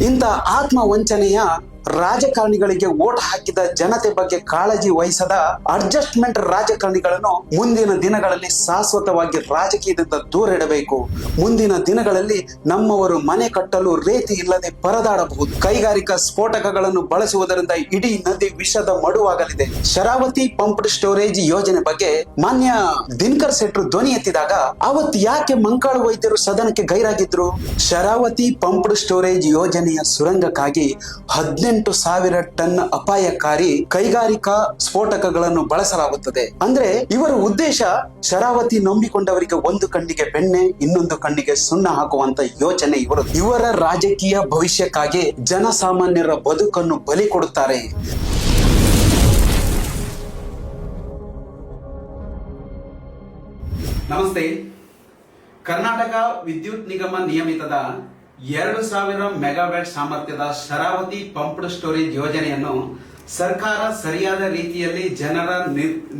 ಇಂಥ ಆತ್ಮ ವಂಚನೆಯ ರಾಜಕಾರಣಿಗಳಿಗೆ ವೋಟ್ ಹಾಕಿದ ಜನತೆ ಬಗ್ಗೆ ಕಾಳಜಿ ವಹಿಸದ ಅಡ್ಜಸ್ಟ್ಮೆಂಟ್ ರಾಜಕಾರಣಿಗಳನ್ನು ಮುಂದಿನ ದಿನಗಳಲ್ಲಿ ಶಾಶ್ವತವಾಗಿ ರಾಜಕೀಯದಿಂದ ದೂರ ಇಡಬೇಕು. ಮುಂದಿನ ದಿನಗಳಲ್ಲಿ ನಮ್ಮವರು ಮನೆ ಕಟ್ಟಲು ರೇತಿ ಇಲ್ಲದೆ ಪರದಾಡಬಹುದು. ಕೈಗಾರಿಕಾ ಸ್ಫೋಟಕಗಳನ್ನು ಬಳಸುವುದರಿಂದ ಇಡೀ ನದಿ ವಿಷದ ಮಡುವಾಗಲಿದೆ. ಶರಾವತಿ ಪಂಪ್ಡ್ ಸ್ಟೋರೇಜ್ ಯೋಜನೆ ಬಗ್ಗೆ ಮಾನ್ಯ ದಿನಕರ್ ಶೆಟ್ರು ಧ್ವನಿ ಎತ್ತಿದಾಗ ಅವತ್ತು ಯಾಕೆ ಮಂಕಾಳು ವೈದ್ಯರು ಸದನಕ್ಕೆ ಗೈರಾಗಿದ್ರು? ಶರಾವತಿ ಪಂಪ್ಡ್ ಸ್ಟೋರೇಜ್ ಯೋಜನೆಯ ಸುರಂಗಕ್ಕಾಗಿ 18,000 ಟನ್ ಅಪಾಯಕಾರಿ ಕೈಗಾರಿಕಾ ಸ್ಫೋಟಕಗಳನ್ನು ಬಳಸಲಾಗುತ್ತದೆ. ಅಂದ್ರೆ ಇವರ ಉದ್ದೇಶ ಶರಾವತಿ ನಂಬಿಕೊಂಡವರಿಗೆ ಒಂದು ಕಣ್ಣಿಗೆ ಬೆಣ್ಣೆ, ಇನ್ನೊಂದು ಕಣ್ಣಿಗೆ ಸುಣ್ಣ ಹಾಕುವಂತ ಯೋಚನೆ ಇವರ ರಾಜಕೀಯ ಭವಿಷ್ಯಕ್ಕಾಗಿ ಜನಸಾಮಾನ್ಯರ ಬದುಕನ್ನು ಬಲಿ ಕೊಡುತ್ತಾರೆ. ನಮಸ್ತೆ. ಕರ್ನಾಟಕ ವಿದ್ಯುತ್ ನಿಗಮ ನಿಯಮಿತದ 2,000 ಮೆಗಾವ್ಯಾಟ್ ಸಾಮರ್ಥ್ಯದ ಶರಾವತಿ ಪಂಪ್ಡ್ ಸ್ಟೋರೇಜ್ ಯೋಜನೆಯನ್ನು ಸರ್ಕಾರ ಸರಿಯಾದ ರೀತಿಯಲ್ಲಿ ಜನರ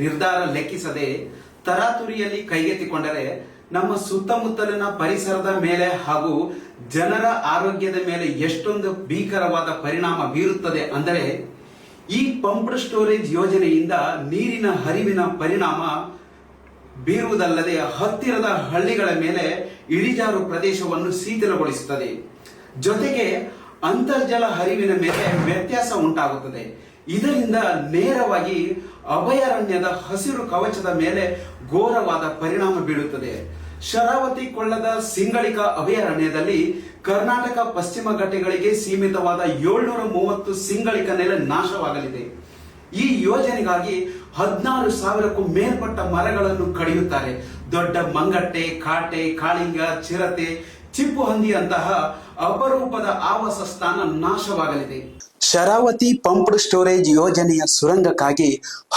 ನಿರ್ಧಾರ ಲೆಕ್ಕಿಸದೆ ತರಾತುರಿಯಲ್ಲಿ ಕೈಗೆತ್ತಿಕೊಂಡರೆ ನಮ್ಮ ಸುತ್ತಮುತ್ತಲಿನ ಪರಿಸರದ ಮೇಲೆ ಹಾಗೂ ಜನರ ಆರೋಗ್ಯದ ಮೇಲೆ ಎಷ್ಟೊಂದು ಭೀಕರವಾದ ಪರಿಣಾಮ ಬೀರುತ್ತದೆ ಅಂದರೆ, ಈ ಪಂಪ್ಡ್ ಸ್ಟೋರೇಜ್ ಯೋಜನೆಯಿಂದ ನೀರಿನ ಹರಿವಿನ ಪರಿಣಾಮ ಬೀರುವುದಲ್ಲದೆ ಹತ್ತಿರದ ಹಳ್ಳಿಗಳ ಮೇಲೆ ಇಳಿಜಾರು ಪ್ರದೇಶವನ್ನು ಶಿಥಿಲಗೊಳಿಸುತ್ತದೆ. ಜೊತೆಗೆ ಅಂತರ್ಜಲ ಹರಿವಿನ ಮೇಲೆ ವ್ಯತ್ಯಾಸ ಉಂಟಾಗುತ್ತದೆ. ಇದರಿಂದ ನೇರವಾಗಿ ಅಭಯಾರಣ್ಯದ ಹಸಿರು ಕವಚದ ಮೇಲೆ ಘೋರವಾದ ಪರಿಣಾಮ ಬೀಳುತ್ತದೆ. ಶರಾವತಿ ಕೊಳ್ಳದ ಸಿಂಗಳಿಕ ಅಭಯಾರಣ್ಯದಲ್ಲಿ ಕರ್ನಾಟಕ ಪಶ್ಚಿಮ ಘಟ್ಟಗಳಿಗೆ ಸೀಮಿತವಾದ 730 ಸಿಂಗಳಿಕ ನೆಲೆ ನಾಶವಾಗಲಿದೆ. ಈ ಯೋಜನೆಗಾಗಿ 16,000ಕ್ಕೂ ಮೇಲ್ಪಟ್ಟ ಮರಗಳನ್ನು ಕಡಿಯುತ್ತಾರೆ. ದೊಡ್ಡ ಮಂಗಟ್ಟೆ, ಕಾಟೆ, ಕಾಳಿಂಗ, ಚಿರತೆ, ಚಿಪ್ಪುಹಂದಿಯಂತಹ ಅಪರೂಪದ ಆವಾಸ ಸ್ಥಾನ ನಾಶವಾಗಲಿದೆ. ಶರಾವತಿ ಪಂಪ್ಡ್ ಸ್ಟೋರೇಜ್ ಯೋಜನೆಯ ಸುರಂಗಕ್ಕಾಗಿ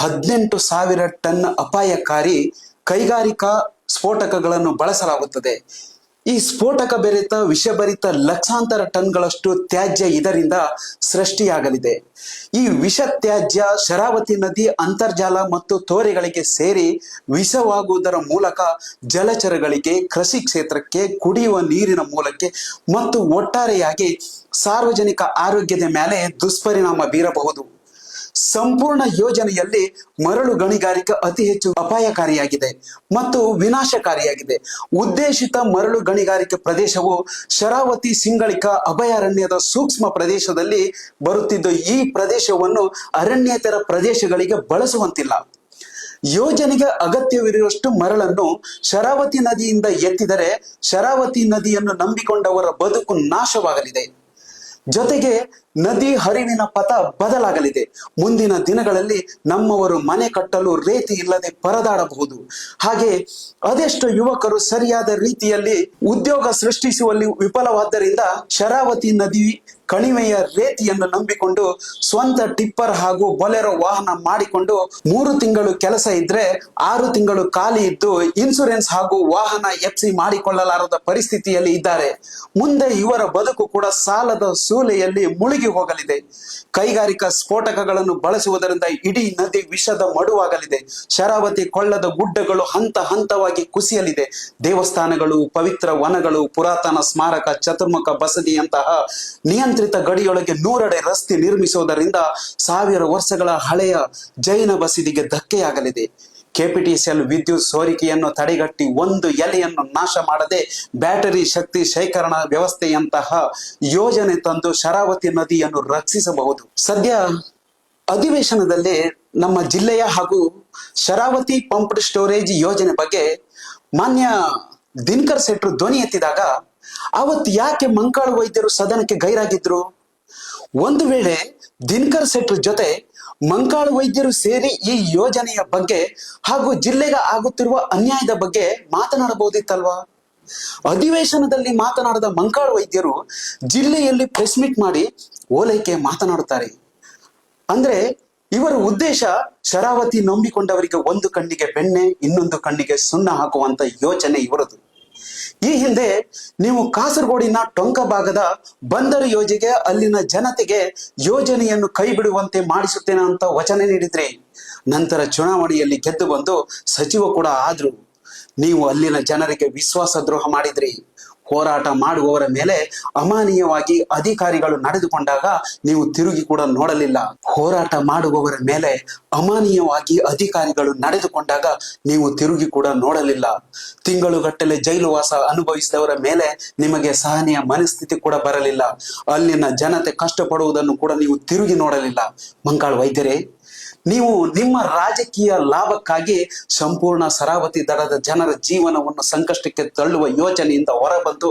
18,000 ಟನ್ ಅಪಾಯಕಾರಿ ಕೈಗಾರಿಕಾ ಸ್ಫೋಟಕಗಳನ್ನು ಬಳಸಲಾಗುತ್ತದೆ. ಈ ಸ್ಫೋಟಕ ಬೆರೆತ ವಿಷಭರಿತ ಲಕ್ಷಾಂತರ ಟನ್ಗಳಷ್ಟು ತ್ಯಾಜ್ಯ ಇದರಿಂದ ಸೃಷ್ಟಿಯಾಗಲಿದೆ. ಈ ವಿಷ ತ್ಯಾಜ್ಯ ಶರಾವತಿ ನದಿ ಅಂತರ್ಜಲ ಮತ್ತು ತೋರೆಗಳಿಗೆ ಸೇರಿ ವಿಷವಾಗುವುದರ ಮೂಲಕ ಜಲಚರಗಳಿಗೆ, ಕೃಷಿ ಕ್ಷೇತ್ರಕ್ಕೆ, ಕುಡಿಯುವ ನೀರಿನ ಮೂಲಕ್ಕೆ ಮತ್ತು ಒಟ್ಟಾರೆಯಾಗಿ ಸಾರ್ವಜನಿಕ ಆರೋಗ್ಯದ ಮೇಲೆ ದುಷ್ಪರಿಣಾಮ ಬೀರಬಹುದು. ಸಂಪೂರ್ಣ ಯೋಜನೆಯಲ್ಲಿ ಮರಳು ಗಣಿಗಾರಿಕೆ ಅತಿ ಹೆಚ್ಚು ಅಪಾಯಕಾರಿಯಾಗಿದೆ ಮತ್ತು ವಿನಾಶಕಾರಿಯಾಗಿದೆ. ಉದ್ದೇಶಿತ ಮರಳು ಗಣಿಗಾರಿಕೆ ಪ್ರದೇಶವು ಶರಾವತಿ ಸಿಂಗಳಿಕ ಅಭಯಾರಣ್ಯದ ಸೂಕ್ಷ್ಮ ಪ್ರದೇಶದಲ್ಲಿ ಬರುತ್ತಿದ್ದು, ಈ ಪ್ರದೇಶವನ್ನು ಅರಣ್ಯೇತರ ಪ್ರದೇಶಗಳಿಗೆ ಬಳಸುವಂತಿಲ್ಲ. ಯೋಜನೆಗೆ ಅಗತ್ಯವಿರುವಷ್ಟು ಮರಳನ್ನು ಶರಾವತಿ ನದಿಯಿಂದ ಎತ್ತಿದರೆ ಶರಾವತಿ ನದಿಯನ್ನು ನಂಬಿಕೊಂಡವರ ಬದುಕು ನಾಶವಾಗಲಿದೆ. ಜೊತೆಗೆ ನದಿ ಹರಿವಿನ ಪಥ ಬದಲಾಗಲಿದೆ. ಮುಂದಿನ ದಿನಗಳಲ್ಲಿ ನಮ್ಮವರು ಮನೆ ಕಟ್ಟಲು ರೇತಿ ಇಲ್ಲದೆ ಪರದಾಡಬಹುದು. ಹಾಗೆ ಅದೆಷ್ಟು ಯುವಕರು ಸರಿಯಾದ ರೀತಿಯಲ್ಲಿ ಉದ್ಯೋಗ ಸೃಷ್ಟಿಸುವಲ್ಲಿ ವಿಫಲವಾದ್ದರಿಂದ ಶರಾವತಿ ನದಿ ಕಣಿವೆಯ ರೇತಿಯನ್ನು ನಂಬಿಕೊಂಡು ಸ್ವಂತ ಟಿಪ್ಪರ್ ಹಾಗೂ ಬೊಲೆರೋ ವಾಹನ ಮಾಡಿಕೊಂಡು 3 ತಿಂಗಳು ಕೆಲಸ ಇದ್ರೆ 6 ತಿಂಗಳು ಖಾಲಿ ಇದ್ದು ಇನ್ಸೂರೆನ್ಸ್ ಹಾಗೂ ವಾಹನ ಎಫ್ಸಿ ಮಾಡಿಕೊಳ್ಳಲಾರದ ಪರಿಸ್ಥಿತಿಯಲ್ಲಿ ಇದ್ದಾರೆ. ಮುಂದೆ ಇವರ ಬದುಕು ಕೂಡ ಸಾಲದ ಸೂಲೆಯಲ್ಲಿ ಮುಳುಗಿ ಹೋಗಲಿದೆ. ಕೈಗಾರಿಕಾ ಸ್ಫೋಟಕಗಳನ್ನು ಬಳಸುವುದರಿಂದ ಇಡೀ ನದಿ ವಿಷದ ಮಡುವಾಗಲಿದೆ. ಶರಾವತಿ ಕೊಳ್ಳದ ಗುಡ್ಡಗಳು ಹಂತ ಹಂತವಾಗಿ ಕುಸಿಯಲಿದೆ. ದೇವಸ್ಥಾನಗಳು, ಪವಿತ್ರ ವನಗಳು, ಪುರಾತನ ಸ್ಮಾರಕ, ಚತುರ್ಮುಖ ಬಸದಿಯಂತಹ ನಿಯಂತ್ರಿತ ಗಡಿಯೊಳಗೆ 100 ಅಡಿ ರಸ್ತೆ ನಿರ್ಮಿಸುವುದರಿಂದ 1000 ವರ್ಷಗಳ ಹಳೆಯ ಜೈನ ಬಸದಿಗೆ ಧಕ್ಕೆಯಾಗಲಿದೆ. ಕೆಪಿಟಿಸಿಎಲ್ ವಿದ್ಯುತ್ ಸೋರಿಕೆಯನ್ನು ತಡೆಗಟ್ಟಿ ಒಂದು ಎಲೆಯನ್ನು ನಾಶ ಮಾಡದೆ ಬ್ಯಾಟರಿ ಶಕ್ತಿ ಶೇಖರಣಾ ವ್ಯವಸ್ಥೆಯಂತಹ ಯೋಜನೆ ತಂದು ಶರಾವತಿ ನದಿಯನ್ನು ರಕ್ಷಿಸಬಹುದು. ಸದ್ಯ ಅಧಿವೇಶನದಲ್ಲಿ ನಮ್ಮ ಜಿಲ್ಲೆಯ ಹಾಗೂ ಶರಾವತಿ ಪಂಪ್ಡ್ ಸ್ಟೋರೇಜ್ ಯೋಜನೆ ಬಗ್ಗೆ ಮಾನ್ಯ ದಿನಕರ್ ಶೆಟ್ರು ಧ್ವನಿ ಎತ್ತಿದಾಗ ಅವತ್ತು ಯಾಕೆ ಮಂಕಾಳು ವೈದ್ಯರು ಸದನಕ್ಕೆ ಗೈರಾಗಿದ್ರು? ಒಂದು ವೇಳೆ ದಿನಕರ್ ಶೆಟ್ರು ಜೊತೆ ಮಂಕಾಳು ವೈದ್ಯರು ಸೇರಿ ಈ ಯೋಜನೆಯ ಬಗ್ಗೆ ಹಾಗೂ ಜಿಲ್ಲೆಗೆ ಆಗುತ್ತಿರುವ ಅನ್ಯಾಯದ ಬಗ್ಗೆ ಮಾತನಾಡಬಹುದಿತ್ತಲ್ವಾ? ಅಧಿವೇಶನದಲ್ಲಿ ಮಾತನಾಡಿದ ಮಂಕಾಳು ವೈದ್ಯರು ಜಿಲ್ಲೆಯಲ್ಲಿ ಪ್ರೆಸ್ ಮೀಟ್ ಮಾಡಿ ಓಲೈಕೆ ಮಾತನಾಡುತ್ತಾರೆ. ಅಂದ್ರೆ ಇವರ ಉದ್ದೇಶ ಶರಾವತಿ ನಂಬಿಕೊಂಡವರಿಗೆ ಒಂದು ಕಣ್ಣಿಗೆ ಬೆಣ್ಣೆ, ಇನ್ನೊಂದು ಕಣ್ಣಿಗೆ ಸುಣ್ಣ ಹಾಕುವಂತ ಯೋಚನೆ ಇವರದು. ಈ ಹಿಂದೆ ನೀವು ಕಾಸರಗೋಡಿನ ಟೊಂಕ ಭಾಗದ ಬಂದರು ಯೋಜನೆಗೆ ಅಲ್ಲಿನ ಜನತೆಗೆ ಯೋಜನೆಯನ್ನು ಕೈ ಬಿಡುವಂತೆ ಮಾಡಿಸುತ್ತೇನೆ ಅಂತ ವಚನ ನೀಡಿದ್ರಿ. ನಂತರ ಚುನಾವಣೆಯಲ್ಲಿ ಗೆದ್ದು ಬಂದು ಸಚಿವ ಕೂಡ ಆದ್ರು. ನೀವು ಅಲ್ಲಿನ ಜನರಿಗೆ ವಿಶ್ವಾಸ ದ್ರೋಹ ಮಾಡಿದ್ರಿ. ಹೋರಾಟ ಮಾಡುವವರ ಮೇಲೆ ಅಮಾನೀಯವಾಗಿ ಅಧಿಕಾರಿಗಳು ನಡೆದುಕೊಂಡಾಗ ನೀವು ತಿರುಗಿ ಕೂಡ ನೋಡಲಿಲ್ಲ. ಹೋರಾಟ ಮಾಡುವವರ ಮೇಲೆ ಅಮಾನೀಯವಾಗಿ ಅಧಿಕಾರಿಗಳು ನಡೆದುಕೊಂಡಾಗ ನೀವು ತಿರುಗಿ ಕೂಡ ನೋಡಲಿಲ್ಲ. ತಿಂಗಳುಗಟ್ಟಲೆ ಜೈಲುವಾಸ ಅನುಭವಿಸಿದವರ ಮೇಲೆ ನಿಮಗೆ ಸಹನೆಯ ಮನಸ್ಥಿತಿ ಕೂಡ ಬರಲಿಲ್ಲ. ಅಲ್ಲಿನ ಜನತೆ ಕಷ್ಟಪಡುವುದನ್ನು ಕೂಡ ನೀವು ತಿರುಗಿ ನೋಡಲಿಲ್ಲ. ಮಂಕಾಳ್ ವೈದ್ಯರೇ, ನೀವು ನಿಮ್ಮ ರಾಜಕೀಯ ಲಾಭಕ್ಕಾಗಿ ಸಂಪೂರ್ಣ ಶರಾವತಿ ದಡದ ಜನರ ಜೀವನವನ್ನು ಸಂಕಷ್ಟಕ್ಕೆ ತಳ್ಳುವ ಯೋಚನೆಯಿಂದ ಹೊರಬಂದು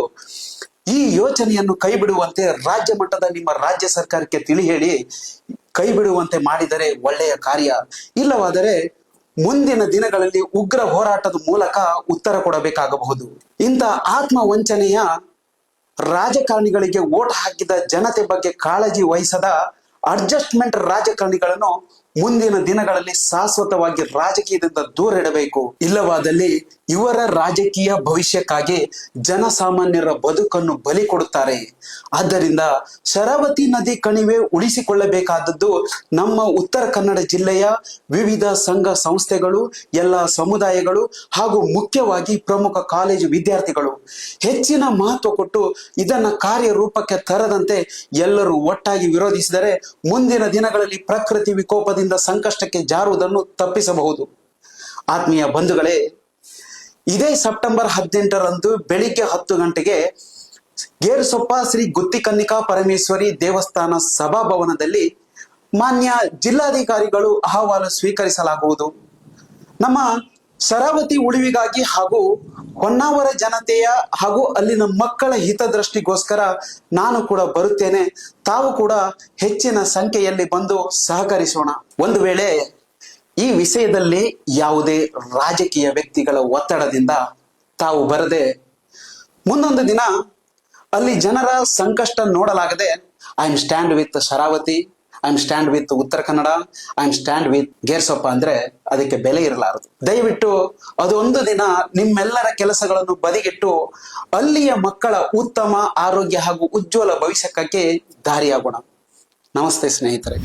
ಈ ಯೋಚನೆಯನ್ನು ಕೈ ಬಿಡುವಂತೆ ರಾಜ್ಯ ಮಟ್ಟದ ನಿಮ್ಮ ರಾಜ್ಯ ಸರ್ಕಾರಕ್ಕೆ ತಿಳಿ ಹೇಳಿ ಕೈ ಬಿಡುವಂತೆ ಮಾಡಿದರೆ ಒಳ್ಳೆಯ ಕಾರ್ಯ. ಇಲ್ಲವಾದರೆ ಮುಂದಿನ ದಿನಗಳಲ್ಲಿ ಉಗ್ರ ಹೋರಾಟದ ಮೂಲಕ ಉತ್ತರ ಕೊಡಬೇಕಾಗಬಹುದು. ಇಂಥ ಆತ್ಮ ವಂಚನೆಯ ರಾಜಕಾರಣಿಗಳಿಗೆ ಓಟ್ ಹಾಕಿದ ಜನತೆ ಬಗ್ಗೆ ಕಾಳಜಿ ವಹಿಸದ ಅಡ್ಜಸ್ಟ್ಮೆಂಟ್ ರಾಜಕಾರಣಿಗಳನ್ನು ಮುಂದಿನ ದಿನಗಳಲ್ಲಿ ಶಾಶ್ವತವಾಗಿ ರಾಜಕೀಯದಿಂದ ದೂರ ಇಡಬೇಕು. ಇಲ್ಲವಾದಲ್ಲಿ ಇವರ ರಾಜಕೀಯ ಭವಿಷ್ಯಕ್ಕಾಗಿ ಜನಸಾಮಾನ್ಯರ ಬದುಕನ್ನು ಬಲಿ ಕೊಡುತ್ತಾರೆ. ಆದ್ದರಿಂದ ಶರಾವತಿ ನದಿ ಕಣಿವೆ ಉಳಿಸಿಕೊಳ್ಳಬೇಕಾದದ್ದು ನಮ್ಮ ಉತ್ತರ ಕನ್ನಡ ಜಿಲ್ಲೆಯ ವಿವಿಧ ಸಂಘ ಸಂಸ್ಥೆಗಳು, ಎಲ್ಲ ಸಮುದಾಯಗಳು ಹಾಗೂ ಮುಖ್ಯವಾಗಿ ಪ್ರಮುಖ ಕಾಲೇಜು ವಿದ್ಯಾರ್ಥಿಗಳು ಹೆಚ್ಚಿನ ಮಹತ್ವ ಕೊಟ್ಟು ಇದನ್ನ ಕಾರ್ಯರೂಪಕ್ಕೆ ತರದಂತೆ ಎಲ್ಲರೂ ಒಟ್ಟಾಗಿ ವಿರೋಧಿಸಿದರೆ ಮುಂದಿನ ದಿನಗಳಲ್ಲಿ ಪ್ರಕೃತಿ ವಿಕೋಪದಿಂದ ಸಂಕಷ್ಟಕ್ಕೆ ಜಾರುವುದನ್ನು ತಪ್ಪಿಸಬಹುದು. ಆತ್ಮೀಯ ಬಂಧುಗಳೇ, ಇದೇ ಸೆಪ್ಟೆಂಬರ್ 18ರಂದು ಬೆಳಿಗ್ಗೆ 10 ಗಂಟೆಗೆ ಗೇರುಸೊಪ್ಪ ಶ್ರೀ ಗುತ್ತಿಕನ್ನಿಕಾ ಪರಮೇಶ್ವರಿ ದೇವಸ್ಥಾನ ಸಭಾಭವನದಲ್ಲಿ ಮಾನ್ಯ ಜಿಲ್ಲಾಧಿಕಾರಿಗಳು ಅಹವಾಲು ಸ್ವೀಕರಿಸಲಾಗುವುದು. ನಮ್ಮ ಶರಾವತಿ ಉಳಿವಿಗಾಗಿ ಹಾಗೂ ಹೊನ್ನಾವರ ಜನತೆಯ ಹಾಗೂ ಅಲ್ಲಿನ ಮಕ್ಕಳ ಹಿತದೃಷ್ಟಿಗೋಸ್ಕರ ನಾನು ಕೂಡ ಬರುತ್ತೇನೆ. ತಾವು ಕೂಡ ಹೆಚ್ಚಿನ ಸಂಖ್ಯೆಯಲ್ಲಿ ಬಂದು ಸಹಕರಿಸೋಣ. ಒಂದು ವೇಳೆ ಈ ವಿಷಯದಲ್ಲಿ ಯಾವುದೇ ರಾಜಕೀಯ ವ್ಯಕ್ತಿಗಳ ಒತ್ತಡದಿಂದ ತಾವು ಬರದೆ ಮುಂದೊಂದು ದಿನ ಅಲ್ಲಿ ಜನರ ಸಂಕಷ್ಟ ನೋಡಲಾಗದೆ I am stand with Sharavathi, I am stand with Uttara Kannada, I am stand with Gersoppa ಅಂದ್ರೆ ಅದಕ್ಕೆ ಬೆಲೆ ಇರಲಾರದು. ದಯವಿಟ್ಟು ಅದೊಂದು ದಿನ ನಿಮ್ಮೆಲ್ಲರ ಕೆಲಸಗಳನ್ನು ಬದಿಗಿಟ್ಟು ಅಲ್ಲಿಯ ಮಕ್ಕಳ ಉತ್ತಮ ಆರೋಗ್ಯ ಹಾಗೂ ಉಜ್ವಲ ಭವಿಷ್ಯಕ್ಕಾಗಿ ದಾರಿಯಾಗೋಣ. ನಮಸ್ತೆ ಸ್ನೇಹಿತರೆ.